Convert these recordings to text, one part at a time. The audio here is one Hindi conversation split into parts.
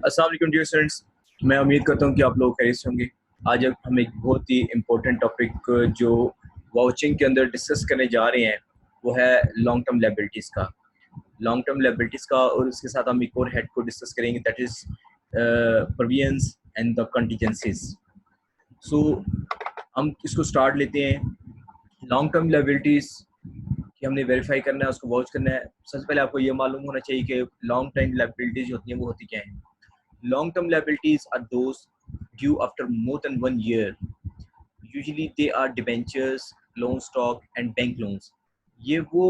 अस्सलाम वालेकुम डियर स्टूडेंट्स, मैं उम्मीद करता हूँ कि आप लोग खैरियत से होंगे। आज हम एक बहुत ही इम्पोर्टेंट टॉपिक जो वाउचिंग के अंदर डिस्कस करने जा रहे हैं वो है लॉन्ग टर्म लायबिलिटीज़ का। लॉन्ग टर्म लायबिलिटीज़ का और उसके साथ हम एक और हेड को डिस्कस करेंगे, that is provisions and the contingencies. So हम इसको स्टार्ट लेते हैं। लॉन्ग टर्म लायबिलिटीज़ कि हमने वेरीफाई करना है, उसको वॉच करना है। सबसे पहले आपको ये मालूम होना चाहिए कि लॉन्ग टर्म लायबिलिटीज़ होती हैं वो होती क्या हैं। Long term liabilities are those due after more than 1 year. Usually they are debentures, loan stock and bank loans. ये वो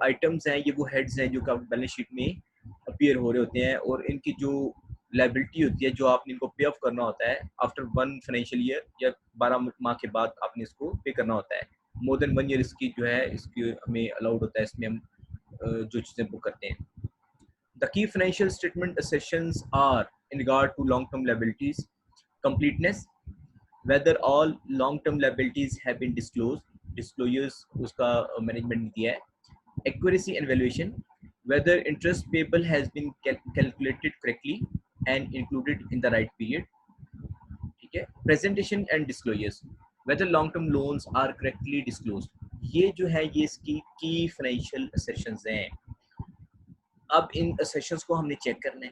आइटम्स हैं, ये वो हेड्स हैं जो कि बैलेंस शीट में अपीयर हो रहे होते हैं और इनकी जो लाइबिलिटी होती है, जो आपने इनको पे ऑफ करना होता है आफ्टर 1 फाइनेंशियल ईयर या 12 माह के बाद आपने इसको पे करना होता है। मोर देन 1 ईयर इसकी जो है इसकी हमें अलाउड होता है, इसमें हम जो चीज़ें बुक करते हैं। The key financial statement assertions are in regard to long-term liabilities: completeness, whether all long-term liabilities have been disclosed, disclosures उसका management ने दिया है. Accuracy and valuation, whether interest payable has been calculated correctly and included in the right period. ठीक है. Presentation and disclosures, whether long-term loans are correctly disclosed. ये जो है ये इसकी key financial assertions हैं. अब इन सेशंस को हमने चेक करना है।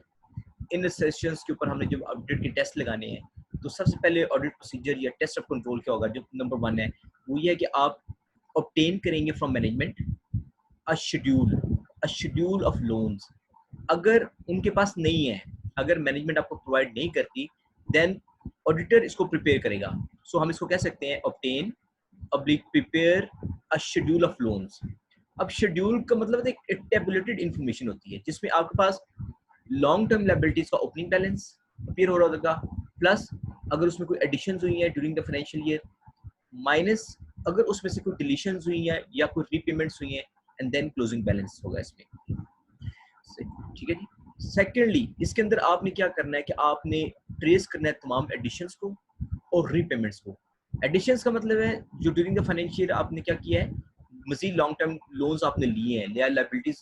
इन सेशंस के ऊपर हमने जब ऑडिट के टेस्ट लगाने हैं तो सबसे पहले ऑडिट प्रोसीजर या टेस्ट ऑफ कंट्रोल क्या होगा, जो नंबर 1 है वो ये है कि आप ऑब्टेन करेंगे from management a schedule of loans. अगर उनके पास नहीं है, अगर मैनेजमेंट आपको प्रोवाइड नहीं करती, देन ऑडिटर इसको प्रिपेयर करेगा। सो हम इसको कह सकते हैं obtain oblique prepare a schedule of loans. अब शेड्यूल का मतलब एक टेबुलेटेड इंफॉर्मेशन होती है जिसमें आपके पास लॉन्ग टर्म लायबिलिटीज का ओपनिंग बैलेंस अपीयर हो रहा होगा, प्लस अगर उसमें कोई एडिशंस हुई है during the financial year, minus अगर उसमें से कोई डिलीशंस हुई है या कोई रीपेमेंट्स हुई हैं, एंड देन क्लोजिंग बैलेंस होगा इसमें। ठीक है जी। सेकेंडली इसके अंदर आपने क्या करना है कि आपने ट्रेस करना है तमाम एडिशंस को और रीपेमेंट्स को। एडिशंस का मतलब है जो ड्यूरिंग द फाइनेंशियल ईयर आपने क्या किया है, मजीद लॉन्ग टर्म लोन्स आपने लिए हैं, या लायबिलिटीज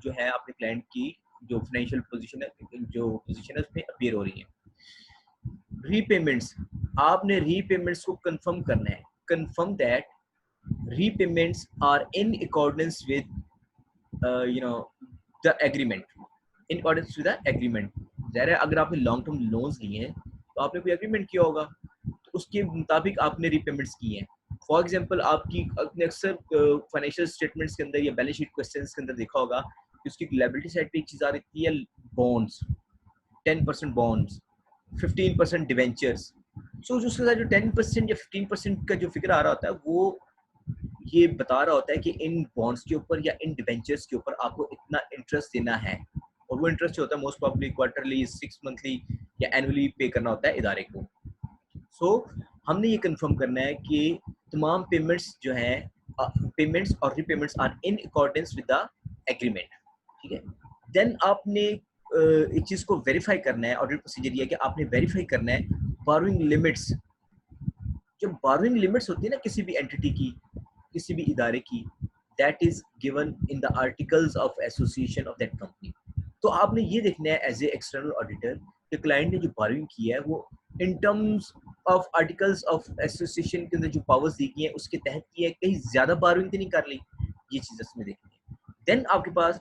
जो है आपने क्लाइंट की जो फाइनेंशियल पोजीशन है, जो पोजीशन है उसमें अपीयर हो रही है। रीपेमेंट्स, आपने रीपेमेंट्स को कंफर्म करना है, confirm that repayments are in accordance with the agreement, in accordance with the agreement. ज़ाहिर है अगर आपने लॉन्ग टर्म लोन्स लिए हैं तो आपने कोई एग्रीमेंट किया होगा, तो उसके मुताबिक आपने रीपेमेंट्स किए हैं। फॉर एग्जांपल आपने अक्सर फाइनेंशियल स्टेटमेंट्स के अंदर या बैलेंस शीट क्वेश्चंस के अंदर देखा होगा कि उसकी लायबिलिटी साइड पे एक चीज़ आ रही है, बॉन्ड्स, 10% बॉन्ड्स, 15% डिवेंचर्स। सो जो उसके साथ जो 10% या 15% का जो फिगर आ रहा होता है वो ये बता रहा होता है कि इन बॉन्ड्स के ऊपर या इन डिवेंचर्स के ऊपर आपको इतना इंटरेस्ट देना है, और वो इंटरेस्ट जो होता है मोस्ट प्रॉब्ली क्वार्टरली, 6 मंथली या एनुअली पे करना होता है इदारे को। सो हमने ये कंफर्म करना है कि तमाम पेमेंट्स जो हैं, पेमेंट्स और repayments are in accordance with the agreement. ठीक है। देन आपने एक चीज़ को वेरीफाई करना है, ऑडिट प्रोसीजर ये है कि आपने वेरीफाई करना है बोरोइंग लिमिट्स। जो बोरोइंग लिमिट्स होती है ना किसी भी एंटिटी की, किसी भी इदारे की, that is given in the articles of association of that company. तो आपने ये देखना है एज ए एक्सटर्नल ऑडिटर कि क्लाइंट ने जो बोरोइंग की है वो in terms of articles of association के अंदर जो पावर्स दी गई है उसके तहत की है, कहीं ज्यादा बोरोइंग तो नहीं कर ली, ये चीज इसमें देखनी है। देन आपके पास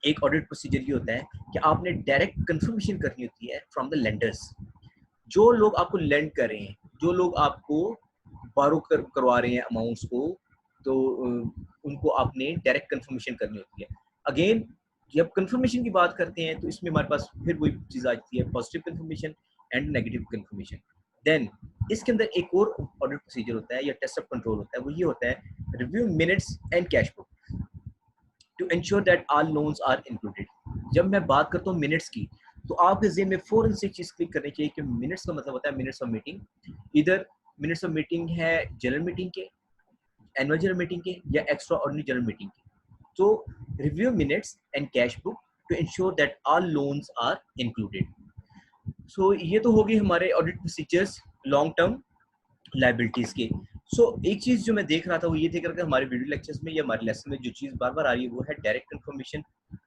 एक ऑडिट प्रोसीजर ये होता है कि आपने डायरेक्ट कंफर्मेशन करनी होती है फ्रॉम द लेंडर्स। जो लोग आपको लेंड कर रहे हैं, जो लोग आपको करवा रहे हैं अमाउंट्स को, तो उनको आपने डायरेक्ट कंफर्मेशन करनी होती है। अगेन जब कंफर्मेशन की बात करते हैं तो इसमें हमारे पास फिर वही चीज़ आती है, positive confirmation and negative confirmation. Then इसके अंदर एक और ऑडिट प्रोसीजर होता है या टेस्ट ऑफ कंट्रोल होता है, वो ये होता है review minutes and cash book to ensure that all loans are included. जब मैं बात करता हूँ मिनट्स की, तो आपके ज़हन में फौरन से चीज़ क्लिक करनी चाहिए कि मिनट्स का मतलब होता है मिनट्स ऑफ मीटिंग। इधर मिनट्स ऑफ मीटिंग है जनरल मीटिंग के, एनुअल जनरल मीटिंग के या एक्स्ट्रा ऑर्डिनरी जनरल मीटिंग के। तो review minutes and cash book to ensure that all loans are included. So ये तो होगी हमारे audit procedures long term liabilities के। एक चीज जो मैं देख रहा था वो ये थे कि हमारे वीडियो लेक्चर्स में या हमारे लेसन में जो चीज बार बार आ रही है वो है डायरेक्ट कंफर्मेशन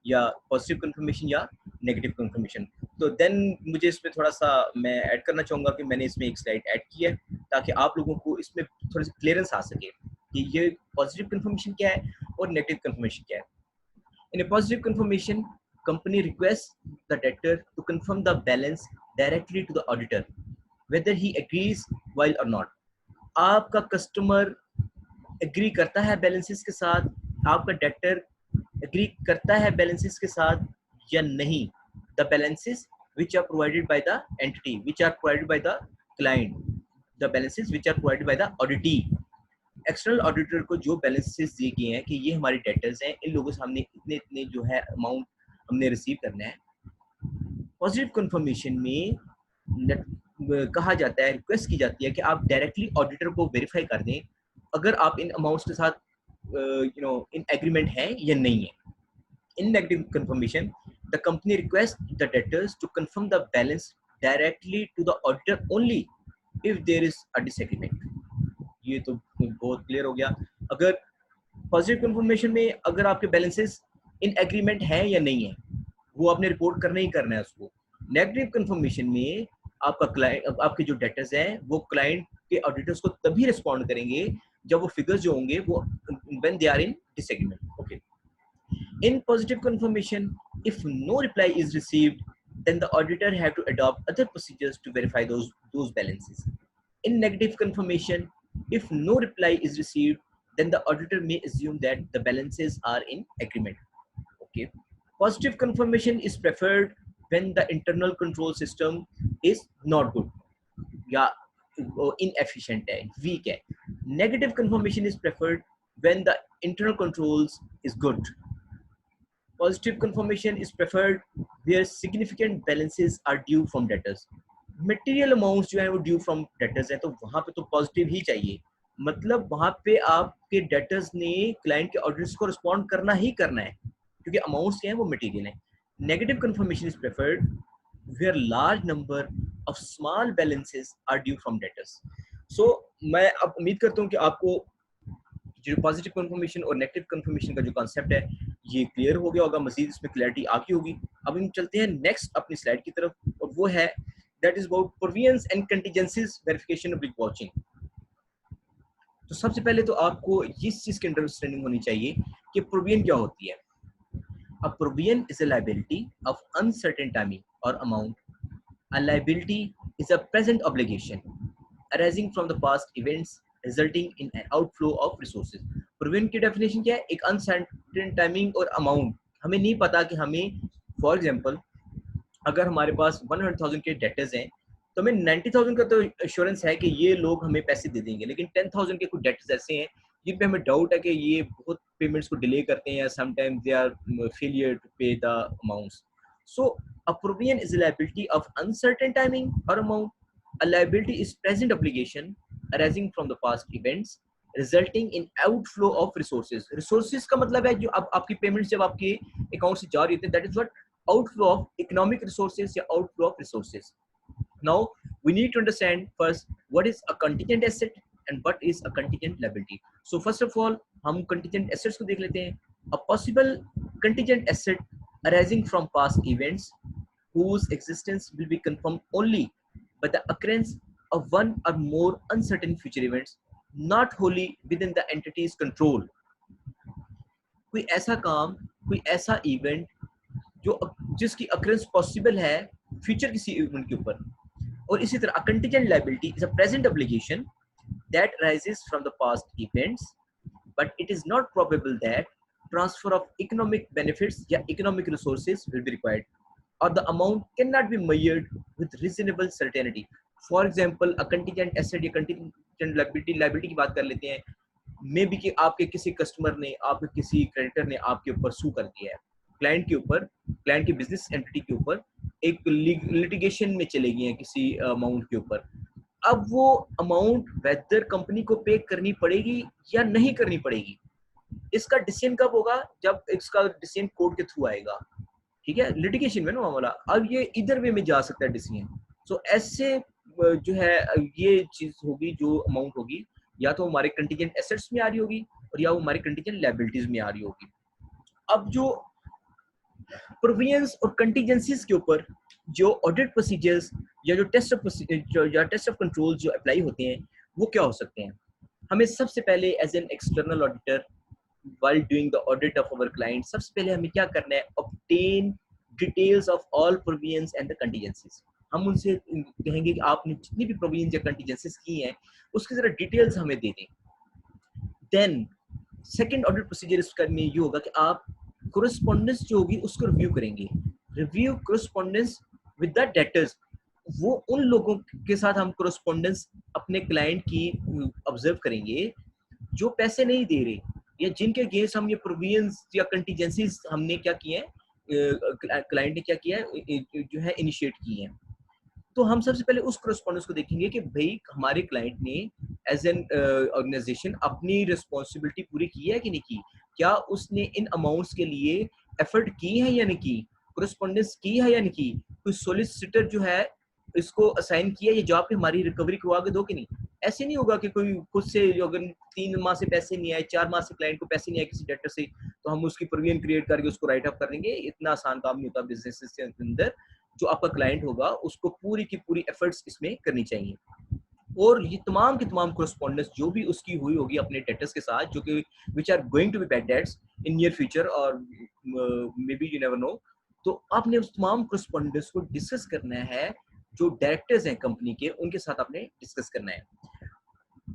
या पॉजिटिव कंफर्मेशन या नेगेटिव कंफर्मेशन। तो देन मुझे इसमें थोड़ा सा मैं ऐड करना चाहूँगा कि मैंने इसमें एक स्लाइड ऐड की है ताकि आप लोगों को इसमें थोड़ी सी क्लियरेंस आ सके कि ये पॉजिटिव कंफर्मेशन क्या है और नेगेटिव कंफर्मेशन क्या है। इन a positive confirmation, company requests the debtor to confirm the balance directly to the auditor, whether he agrees while or not. आपका कस्टमर एग्री करता है बैलेंसेस के साथ, आपका डेटर एग्री करता है बैलेंसेस के साथ या नहीं। The balances which are provided by the entity, which are provided by the client, the balances which are provided by the auditee. External auditor को जो बैलेंसेस दिए गए हैं कि ये हमारे डेटर्स हैं, इन लोगों से हमने इतने इतने जो है अमाउंट हमने रिसीव करना है। पॉजिटिव कंफर्मेशन में कहा जाता है, रिक्वेस्ट की जाती है कि आप डायरेक्टली ऑडिटर को वेरीफाई कर दें अगर आप इन अमाउंट्स के साथ इन एग्रीमेंट है या नहीं है। In negative confirmation, the company request the debtors to confirm the balance directly to the auditor only if there is a disagreement. ये तो बहुत क्लियर हो गया। अगर पॉजिटिव कंफर्मेशन में अगर आपके बैलेंसेस इन एग्रीमेंट है या नहीं है, वो आपने रिपोर्ट करना ही करना है उसको। नेगेटिव कंफर्मेशन में आपका क्लाइंट, आपके जो डेटर्स हैं वो क्लाइंट के ऑडिटर्स को तभी रिस्पॉन्ड करेंगे जब वो फिगर्स जो होंगे वो when they are in disagreement. Okay, in positive confirmation if no reply is received, then the auditor have to adopt other procedures to verify those balances. In negative confirmation, if no reply is received, then the auditor may assume that the balances are in agreement. Okay. Positive confirmation is preferred when the internal control system is not good, या inefficient है, weak है. Negative confirmation is preferred when the internal controls is good. Positive confirmation is preferred where significant balances are due from debtors. Material amounts जो है वो due from debtors है, तो वहाँ पे तो positive ही चाहिए। मतलब वहाँ पे आपके debtors ने client के orders को respond करना ही करना है, क्योंकि amounts क्या है वो material है। Negative confirmation is preferred where large number of small balances are due from debtors. So मैं अब उम्मीद करता हूँ कि आपको जो पॉजिटिव कंफर्मेशन और नेगेटिव कंफर्मेशन का जो कॉन्सेप्ट है ये क्लियर हो गया होगा, मजीद इसमें क्लैरिटी आ गई होगी। अब हम चलते हैं नेक्स्ट अपनी स्लाइड की तरफ, और वो है that is about provisions and contingencies verification of reporting. तो सबसे पहले तो आपको इस चीज की अंडरस्टैंडिंग होनी चाहिए कि प्रोविजन क्या होती है। A provision is a liability of uncertain timing और amount. A liability is a present obligation arising from the past events resulting in an outflow of resources. Provision की डेफिनेशन क्या है? एक अनसर्टेन टाइमिंग और अमाउंट। हमें नहीं पता कि हमें, फॉर एग्जांपल, अगर हमारे पास 100,000 के डेटर्स हैं तो हमें 90,000 का तो एश्योरेंस है कि ये लोग हमें पैसे दे देंगे, लेकिन 10,000 के कुछ डेटर्स ऐसे हैं जिन पे हमें डाउट है कि ये बहुत पेमेंट्स को डिले करते हैं या sometimes they are failure to pay the amounts. So a provision is a liability of uncertain timing और amount. A liability is present obligation arising from the past events resulting in outflow of resources. Resources का मतलब है जो अब आपकी पेमेंट्स जब आपके अकाउंट से जा रही होती है, that is what outflow of economic resources या outflow of resources. Now we need to understand first what is a contingent asset and what is a contingent liability. So first of all हम contingent assets को देख लेते हैं। A possible contingent asset arising from past events whose existence will be confirmed only by the occurrence of one or more uncertain future events not wholly within the entity's control. कोई ऐसा काम, कोई ऐसा इवेंट जो जिसकी अक्रेंस पॉसिबल है फ्यूचर किसी इवेंट के ऊपर। और इसी तरह contingent liability is a present obligation that raises from the past events but it is not probable that transfer of economic benefits या economic resources will be required or the amount cannot be measured with reasonable certainty. For example, a contingent asset या contingent liability की बात कर लेते हैं, मे बी कि आपके किसी कस्टमर ने, आपके किसी क्रेडिटर ने आपके ऊपर सू कर दिया है, क्लाइंट के ऊपर, क्लाइंट की बिजनेस एंटिटी के ऊपर एक लिटिगेशन में चले गए हैं किसी अमाउंट के ऊपर। अब वो अमाउंट वेदर कंपनी को पे करनी पड़ेगी या नहीं करनी पड़ेगी, इसका डिसीजन कब होगा? जब इसका डिसीजन कोर्ट के थ्रू आएगा, ठीक है, लिटिगेशन में ना मामला। अब ये इधर वे में जा सकता है डिसीजन। सो ऐसे जो है ये चीज होगी, जो अमाउंट होगी या तो हमारे कंटीजेंट एसेट्स में आ रही होगी और या वो हमारे कंटीजेंट लायबिलिटीज में आ रही होगी। अब जो प्रोविजंस और कंटीजेंसीज के ऊपर जो ऑडिट प्रोसीजर्स या जो टेस्ट ऑफ कंट्रोल जो अप्लाई होते हैं वो क्या हो सकते हैं। हमें सबसे पहले as an external auditor while doing the audit of our client, सबसे पहले हमें क्या करना है, obtain details of all provisions and the contingencies। हम उनसे कहेंगे कि आपने जितनी भी प्रोविजन या कंटीजेंसीज की हैं उसकी जरा डिटेल्स हमें दे दें। देन सेकंड ऑडिट प्रोसीजर इसका में ये होगा कि आप कोरेस्पोंडेंस जो होगी उसको रिव्यू करेंगे। Review correspondence with the debtors, वो उन लोगों के साथ हम कोरेस्पोंडेंस अपने क्लाइंट की ऑब्जर्व करेंगे जो पैसे नहीं दे रहे या जिनके अगेंस्ट हम ये प्रोविजंस या कंटीजेंसीज हमने क्या किए हैं, क्लाइंट ने क्या किया है, जो है इनिशिएट किए हैं। तो हम सबसे पहले उस कोरेस्पोंडेंस को देखेंगे कि भाई हमारे क्लाइंट ने एज एन ऑर्गेनाइजेशन अपनी रिस्पॉन्सिबिलिटी पूरी की है कि नहीं की, क्या उसने इन अमाउंट्स के लिए एफर्ट की है या नहीं की, कोरेस्पोंडेंस की है या नहीं की, कोई सोलिसिटर जो है इसको असाइन किया ये जॉब पे हमारी रिकवरी करवा के दो कि नहीं। ऐसे नहीं होगा कि कोई खुद से अगर 3 माह से पैसे नहीं आए, 4 माह से क्लाइंट को पैसे नहीं आए किसी डेटर से, तो हम उसकी प्रोविजन क्रिएट करके उसको राइट अप कर देंगे। इतना आसान काम नहीं होता बिजनेस के अंदर। जो आपका क्लाइंट होगा उसको पूरी की पूरी एफर्ट्स इसमें करनी चाहिए। और ये तमाम की तमाम कोरेस्पोंडेंस जो भी उसकी हुई होगी अपने डेटर्स के साथ, जो कि which are going to be bad dates in near future और maybe you never know, तो आपने उस तमाम कोरेस्पोंडेंस को डिस्कस करना है। जो डायरेक्टर्स हैं कंपनी के उनके साथ आपने डिस्कस करना है।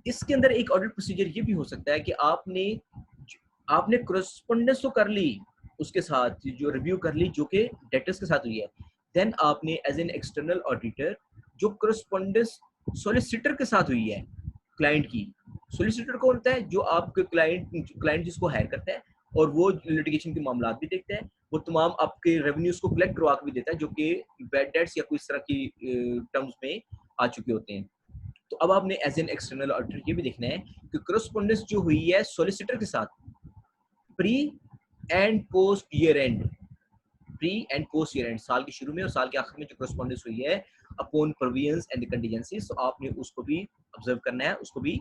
इसके अंदर एक ऑडिट प्रोसीजर ये भी हो सकता है कि आपने कोरेस्पोंडेंस तो कर ली उसके साथ, जो रिव्यू कर ली जो कि डेटर्स के साथ हुई है, देन आपने एज एन एक्सटर्नल ऑडिटर जो कोरेस्पोंडेंस सॉलिसिटर के साथ हुई है क्लाइंट की। सॉलिसिटर कौन होता है, जो आपके क्लाइंट जिसको हायर करता है और वो लिटिगेशन के मामला भी देखता है, वो तमाम आपके रेवेन्यूज को कलेक्ट करवा के भी देता है जो कि बैड डेट्स या कोई इस तरह की टर्म्स में आ चुके होते हैं। तो अब आपने एज एन एक्सटर्नल ऑडिटर ये भी देखना है कि कोरेस्पोंडेंस जो हुई है सॉलिसिटर के साथ pre and post year and, pre and post year and, साल के शुरू में और साल के आखिर में जो कोरेस्पोंडेंस हुई है अपॉन प्रोविजंस एंड कंटीजेंसीज, तो आपने उसको भी ऑब्जर्व करना है, उसको भी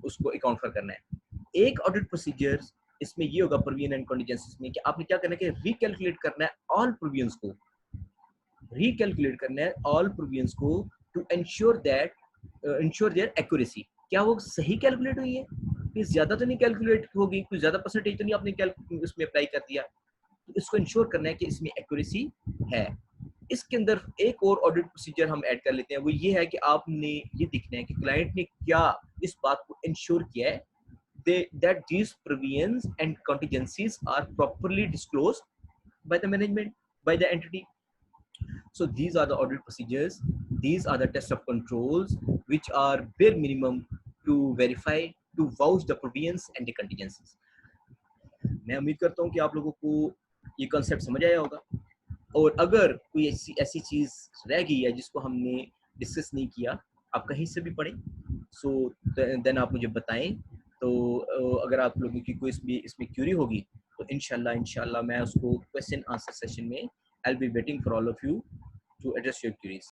उसको अकाउंट फॉर करना है। एक ऑडिट प्रोसीजर इसमें ये होगा प्रोविजन एंड कंटीजेंसीज में कि आपने क्या करना है कि रिकैलकुलेट करना है ऑल प्रोविजंस को, रिकैलकुलेट करना है ऑल प्रोविजंस को टू इंश्योर देयर एक्यूरेसी। क्या वो सही कैलकुलेट हुई है, कि ज्यादा तो नहीं कैलकुलेट होगी, कुछ ज्यादा परसेंटेज तो नहीं आपने इसमें अप्लाई कर दिया। तो इसको इंश्योर करना है कि इसमें एक्यूरेसी है। इसके अंदर एक और ऑडिट प्रोसीजर हम ऐड कर लेते हैं, वो ये है कि आपने ये देखना है कि क्लाइंट ने क्या इस बात को इंश्योर किया है that these provisions and contingencies are properly disclosed by the management, by the entity. So these are the audit procedures, these are the test of controls which are bare minimum to verify, to vouch the provisions and the contingencies. मैं उम्मीद करता हूँ कि आप लोगों को ये कॉन्सेप्ट समझ आया होगा, और अगर कोई ऐसी चीज रह गई है जिसको हमने डिस्कस नहीं किया, आप कहीं से भी पढ़ें, सो देन आप मुझे बताएं। तो अगर आप लोगों की कोई इसमें क्यूरी होगी तो इंशाल्लाह मैं उसको क्वेश्चन आंसर सेशन में I will be waiting for all of you to address your curies.